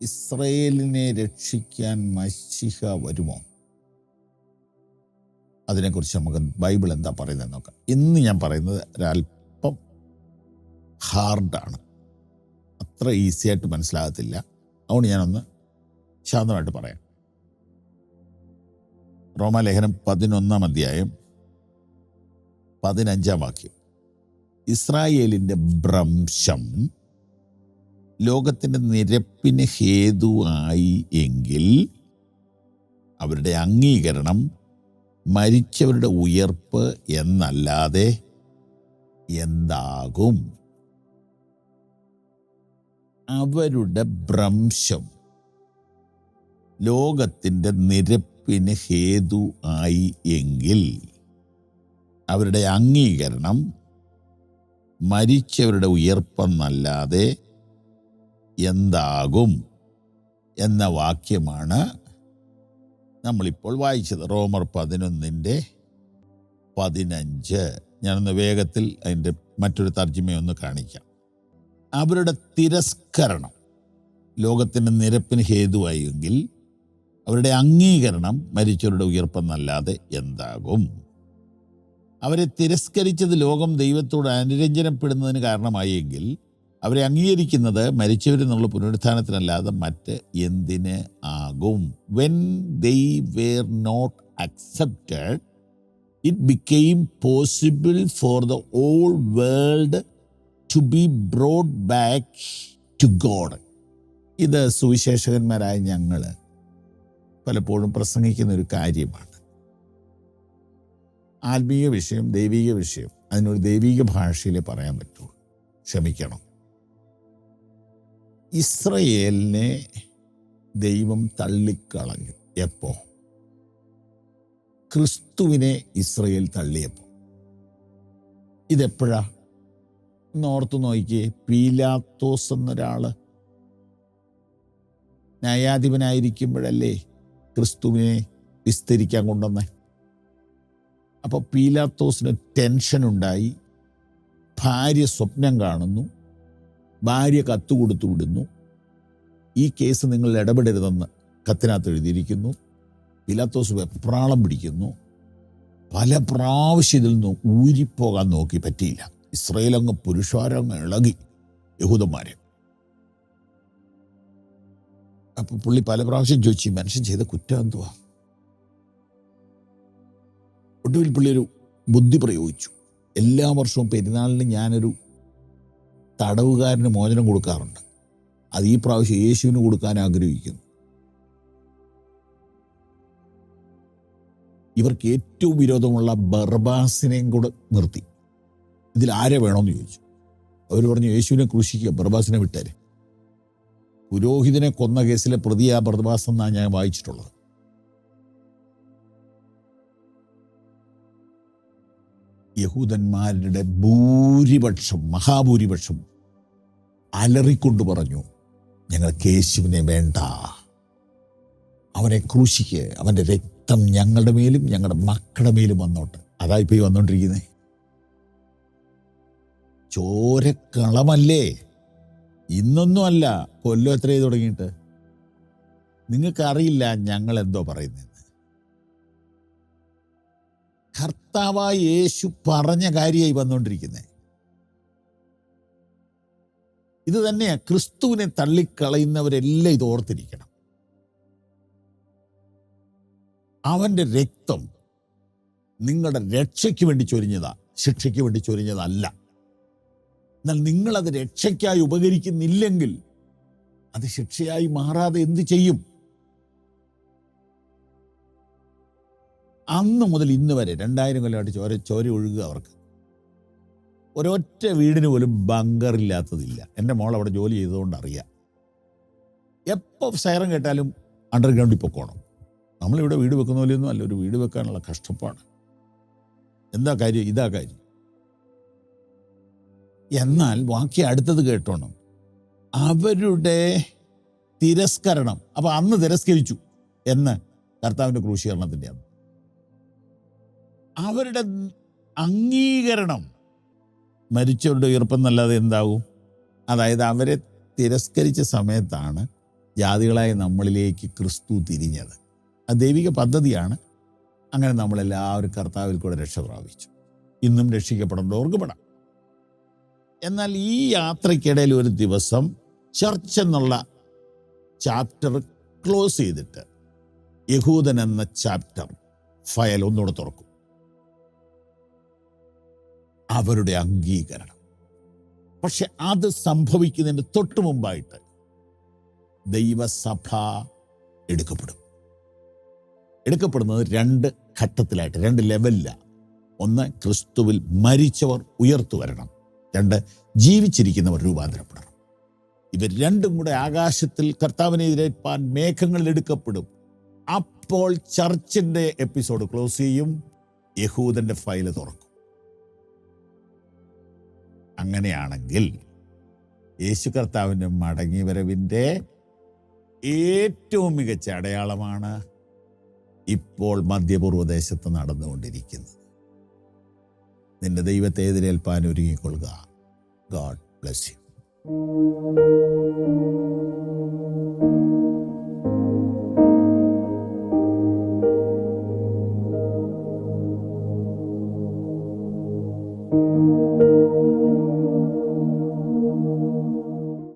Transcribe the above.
ഇസ്രയേലിനെ രക്ഷിക്കാൻ മശിഹ വരുമോ? അതിനെക്കുറിച്ച് നമുക്ക് ബൈബിൾ എന്താ പറയുന്നത് നോക്കാം. ഇന്ന് ഞാൻ പറയുന്നത് ഒരല്പം ഹാർഡാണ്, അത്ര ഈസി ആയിട്ട് മനസ്സിലാകത്തില്ല. അതുകൊണ്ട് ഞാനൊന്ന് ശാന്തമായിട്ട് പറയാം. റോമാലേഖനം 11-ാം അധ്യായം 15-ാം വാക്യം. ഇസ്രായേലിൻ്റെ ഭ്രംശം ലോകത്തിൻ്റെ നിരപ്പിന് ഹേതുവായി എങ്കിൽ അവരുടെ അംഗീകരണം മരിച്ചവരുടെ ഉയർപ്പ് എന്നല്ലാതെ എന്താകും? അവരുടെ ഭ്രംശം ലോകത്തിൻ്റെ നിരപ്പിന് ഹേതു ആയി എങ്കിൽ അവരുടെ അംഗീകരണം മരിച്ചവരുടെ ഉയർപ്പെന്നല്ലാതെ എന്താകും എന്ന വാക്യമാണ് നമ്മളിപ്പോൾ വായിച്ചത്. റോമർ 11:15. ഞാനൊന്ന് വേഗത്തിൽ അതിൻ്റെ മറ്റൊരു തർജ്ജിമയൊന്ന് കാണിക്കാം. അവരുടെ തിരസ്കരണം ലോകത്തിൻ്റെ നിരപ്പിന് ഹേതുവായെങ്കിൽ അവരുടെ അംഗീകരണം മരിച്ചവരുടെ ഉയർപ്പെന്നല്ലാതെ എന്താകും? അവരെ തിരസ്കരിച്ചത് ലോകം ദൈവത്തോട് അനുരഞ്ജനപ്പെടുന്നതിന് കാരണമായെങ്കിൽ അവരെ അംഗീകരിക്കുന്നത് മരിച്ചവരിൽ നിന്നുള്ള പുനരുത്ഥാനത്തിനല്ലാതെ മറ്റ് എന്തിന് ആകും? When they were not accepted, it became possible for the whole world to be brought back to God. ഇത് സുവിശേഷകന്മാരായ ഞങ്ങൾ പലപ്പോഴും പ്രസംഗിക്കുന്ന ഒരു കാര്യമാണ്. ആത്മീയ വിഷയം, ദൈവിക വിഷയം, അതിനൊരു ദൈവിക ഭാഷയിലേ പറയാൻ പറ്റുള്ളൂ. ക്ഷമിക്കണം. ഇസ്രയേലിനെ ദൈവം തള്ളിക്കളഞ്ഞു. എപ്പോ? ക്രിസ്തുവിനെ ഇസ്രയേൽ തള്ളിയപ്പോൾ. ഇതെപ്പോഴാ? ഓർത്തു നോക്കിയേ. പീലാത്തോസ് എന്നൊരാള് ന്യായാധിപനായിരിക്കുമ്പോഴല്ലേ ക്രിസ്തുവിനെ വിസ്തരിക്കാൻ കൊണ്ടുവന്നേ. അപ്പോൾ പീലാത്തോസിന് ടെൻഷനുണ്ടായി. ഭാര്യ സ്വപ്നം കാണുന്നു, ഭാര്യ കത്ത് കൊടുത്തു വിടുന്നു. ഈ കേസ് നിങ്ങൾ ഇടപെടരുതെന്ന് കത്തിനകത്ത് എഴുതിയിരിക്കുന്നു. പീലാത്തോസ് വെപ്രാളം പിടിക്കുന്നു. പല പ്രാവശ്യം ഇതിൽ നിന്ന് ഊരിപ്പോകാൻ നോക്കി, പറ്റിയില്ല. ഇസ്രായേൽ അങ്ങ് പുരുഷാരങ്ങ് ഇളകി യഹൂദന്മാരെ. അപ്പോൾ പുള്ളി പല പ്രാവശ്യം ചോദിച്ചു, മനുഷ്യൻ ചെയ്ത കുറ്റം എന്തുവാ? ഒടുവിൽ പുള്ളി ഒരു ബുദ്ധി പ്രയോഗിച്ചു. എല്ലാ വർഷവും പെരുന്നാളിന് ഞാനൊരു തടവുകാരന് മോചനം കൊടുക്കാറുണ്ട്. അത് ഈ പ്രാവശ്യം യേശുവിന് കൊടുക്കാൻ ആഗ്രഹിക്കുന്നു. ഇവർക്ക് ഏറ്റവും വിരോധമുള്ള ബർബാസിനെയും കൂടെ നിർത്തി. ഇതിൽ ആരെ വേണമെന്ന് ചോദിച്ചു. അവർ പറഞ്ഞു, യേശുവിനെ ക്രൂശിക്കുക, ബർബാസിനെ വിട്ടേരെ. പുരോഹിതനെ കൊന്ന കേസിലെ പ്രതിയാ ബർബാസ് എന്നാണ് ഞാൻ വായിച്ചിട്ടുള്ളത്. യഹൂദന്മാരുടെ ഭൂരിപക്ഷം, മഹാഭൂരിപക്ഷം അലറിക്കൊണ്ട് പറഞ്ഞു, ഞങ്ങൾക്ക് യേശുവിനെ വേണ്ട, അവനെ ക്രൂശിക്ക്, അവൻ്റെ രക്തം ഞങ്ങളുടെ മേലും ഞങ്ങളുടെ മക്കളുടെ മേലും വന്നോട്ടെ. അതായിപ്പോയി വന്നോണ്ടിരിക്കുന്നേ. ചോരക്കളമല്ലേ, ഇന്നൊന്നും അല്ല, കൊല്ലം എത്ര ചെയ്ത് തുടങ്ങിയിട്ട്. നിങ്ങൾക്കറിയില്ല ഞങ്ങൾ എന്തോ പറയുന്നത്. കർത്താവായ യേശു പറഞ്ഞ കാര്യമായി വന്നുകൊണ്ടിരിക്കുന്നത് ഇത് തന്നെയാണ്. ക്രിസ്തുവിനെ തള്ളിക്കളയുന്നവരെല്ലാം ഇത് ഓർത്തിരിക്കണം. അവൻ്റെ രക്തം നിങ്ങളുടെ രക്ഷയ്ക്ക് വേണ്ടി ചൊരിഞ്ഞതാ, ശിക്ഷയ്ക്ക് വേണ്ടി ചൊരിഞ്ഞതല്ല. എന്നാൽ നിങ്ങളത് രക്ഷയ്ക്കായി ഉപകരിക്കുന്നില്ലെങ്കിൽ അത് ശിക്ഷയായി മാറാതെ എന്ത് ചെയ്യും? അന്ന് മുതൽ ഇന്ന് വരെ 2000 കൊല്ലമായിട്ട് ചോര ഒഴുകുക അവർക്ക്. ഒരൊറ്റ വീടിന് പോലും ബങ്കറില്ലാത്തതില്ല. എൻ്റെ മോൾ അവിടെ ജോലി ചെയ്തതുകൊണ്ട് അറിയാം. എപ്പോൾ സൈറൻ കേട്ടാലും അണ്ടർഗ്രൗണ്ടിൽ പൊക്കോണം. നമ്മളിവിടെ വീട് വെക്കുന്ന പോലെയൊന്നും അല്ല, ഒരു വീട് വെക്കാനുള്ള കഷ്ടപ്പാട്. എന്താ കാര്യം? ഇതാ കാര്യം. എന്നാൽ ബാക്കി അടുത്തത് കേട്ടോണം. അവരുടെ തിരസ്കരണം. അപ്പം അന്ന് തിരസ്കരിച്ചു എന്ന് കർത്താവിൻ്റെ ക്രൂശീകരണത്തിൻ്റെ അന്ന്. അവരുടെ അംഗീകരണം മരിച്ചവരുടെ ഉയർപ്പെന്നല്ലാതെ എന്താകും? അതായത് അവരെ തിരസ്കരിച്ച സമയത്താണ് ജാതികളായ നമ്മളിലേക്ക് ക്രിസ്തു തിരിഞ്ഞത്. അത് ദൈവിക പദ്ധതിയാണ്. അങ്ങനെ നമ്മളെല്ലാവരും കർത്താവിൽ കൂടെ രക്ഷ പ്രാപിച്ചു. ഇന്നും രക്ഷിക്കപ്പെടേണ്ടവർക്ക് പെടാം. എന്നാൽ ഈ യാത്രയ്ക്കിടയിൽ ഒരു ദിവസം ചർച്ച് എന്നുള്ള ചാപ്റ്റർ ക്ലോസ് ചെയ്തിട്ട് യഹൂദൻ എന്ന ചാപ്റ്റർ ഫയൽ ഒന്നുകൂടെ തുറക്കും. അവരുടെ അംഗീകരണം. പക്ഷെ അത് സംഭവിക്കുന്നതിന് തൊട്ട് മുമ്പായിട്ട് ദൈവസഭ എടുക്കപ്പെടുന്നത് 2 ഘട്ടത്തിലായിട്ട്, 2 ലെവലിലാണ്. ഒന്ന്, ക്രിസ്തുവിൽ മരിച്ചവർ ഉയർത്തു വരണം. 2, ജീവിച്ചിരിക്കുന്നവർ രൂപാന്തരപ്പെടണം. ഇവർ രണ്ടും കൂടെ ആകാശത്തിൽ കർത്താവിനെ എതിരേൽപ്പാൻ മേഘങ്ങളിൽ എടുക്കപ്പെടും. അപ്പോൾ ചർച്ചിന്റെ എപ്പിസോഡ് ക്ലോസ് ചെയ്യും, യഹൂദന്റെ ഫയൽ തുറക്കും. അങ്ങനെയാണെങ്കിൽ യേശു കർത്താവിൻ്റെ മടങ്ങിവരവിൻ്റെ ഏറ്റവും മികച്ച അടയാളമാണ് ഇപ്പോൾ മധ്യപൂർവ്വദേശത്ത് നടന്നുകൊണ്ടിരിക്കുന്നത്. നിന്റെ ദൈവത്തെ എതിരേൽപ്പാൻ ഒരുങ്ങിക്കൊള്ളുക. God bless U.